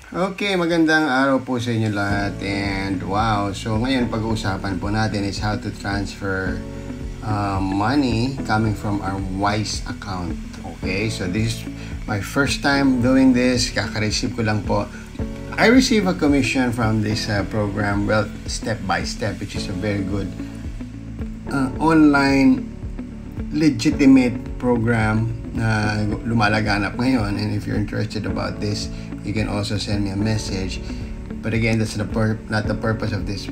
Okay, magandang araw po sa inyo lahat. And wow, so ngayon pag-uusapan po natin is how to transfer money coming from our Wise account. Okay, so this is my first time doing this. Kaka-receive ko lang po. I receive a commission from this program, well, step by step, which is a very good online legitimate program na lumalaganap ngayon. And if you're interested about this, you can also send me a message. But again, that's not the purpose of this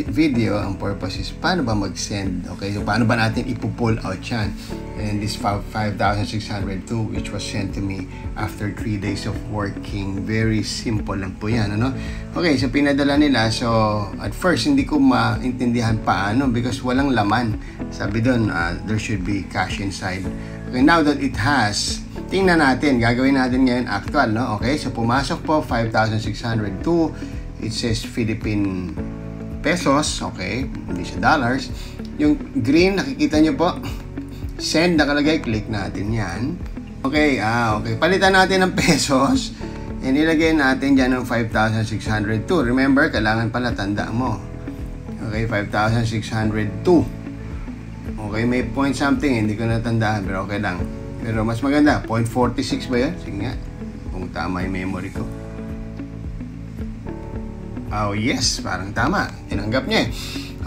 video. Ang purpose is paano ba mag-send? Okay, so paano ba natin ipo-pull out yan? And this 5,602 which was sent to me after 3 days of working. Very simple lang po yan, ano? Okay, so pinadala nila. So at first hindi ko maintindihan paano because walang laman. Sabi doon, there should be cash inside. Okay, now that it has, tingnan natin, gagawin natin ngayon actual, no? Okay, so pumasok po 5,602. It says Philippine pesos, okay, hindi siya dollars. Yung green, nakikita nyo po, send nakalagay, click natin yan. Okay, okay, palitan natin ng pesos and ilagay natin dyan ng 5,602. Remember, kailangan pala tanda mo. Okay, 5,602. Okay, may point something, hindi ko natandaan, pero okay lang. Pero mas maganda, 0.46 ba yan? Sige nga, kung tama yung memory ko. Oh yes, parang tama. Tinanggap niya eh.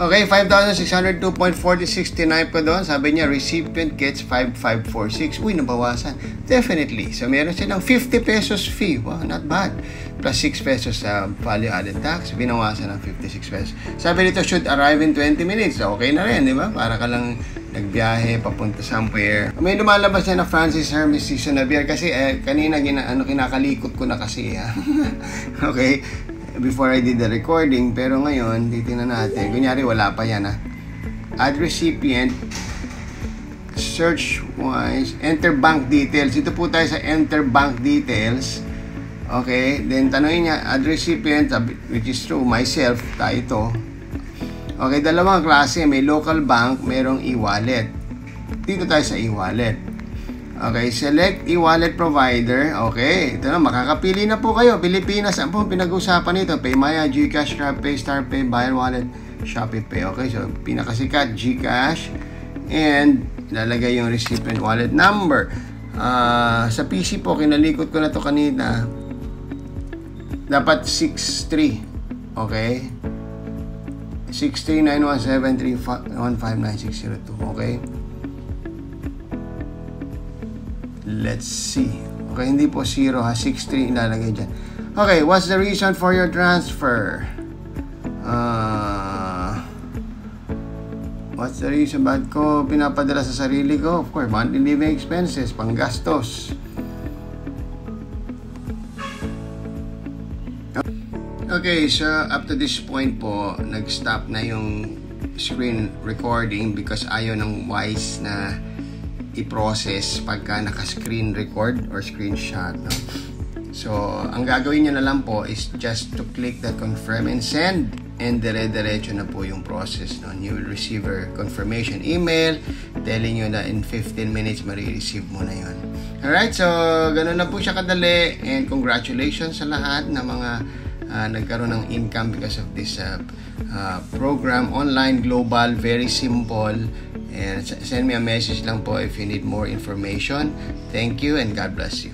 Okay, 5,602.4069 ko doon. Sabi niya, recipient gets 5,546. Uy, nabawasan. Definitely. So, meron silang 50 pesos fee. Wow, not bad. Plus 6 pesos value added tax. Binawasan ng 56 pesos. Sabi nito, should arrive in 20 minutes. Okay na rin, di ba? Para ka lang nagbiyahe, papunta somewhere. May lumalabas na Francis Hermes season na beer. Kasi kanina, kinakalikot ko na kasi. Okay. Before I did the recording, pero ngayon titingnan natin, kunyari wala pa yan add recipient, search Wise, enter bank details. Ito po tayo sa enter bank details. Okay, then tanongin niya add recipient, which is true, myself, tayo ito. Okay, dalawang klase, may local bank, merong e-wallet. Dito tayo sa e-wallet. Okay, select e-wallet provider. Okay, ito na, makakapili na po kayo. Pilipinas, ang po pinag-usapan nito. Paymaya, GCash, GrabPay, StarPay, Bayan Wallet, ShopeePay. Okay, so pinakasikat, GCash. And lalagay yung recipient wallet number. Sa PC po, kinalikot ko na to kanina. Dapat 63. Okay? 63917315962. Okay? Let's see. Okay, hindi po 0 ha. 63 ilalagay dyan. Okay, what's the reason for your transfer? What's the reason? Ba't ko pinapadala sa sarili ko? Of course, monthly living expenses, panggastos. Okay, so up to this point po, nag-stop na yung screen recording because ayaw ng Wise na i-process pagka naka-screen record or screenshot, no? So, ang gagawin nyo na lang po is just to click the confirm and send and dire-diretso na po yung process, no? You will receive a confirmation email telling you na in 15 minutes marireceive mo na yun. Alright, so ganun na po siya kadali and congratulations sa lahat na mga nagkaroon ng income because of this program, online, global, very simple. And send me a message lang po if you need more information. Thank you and God bless you.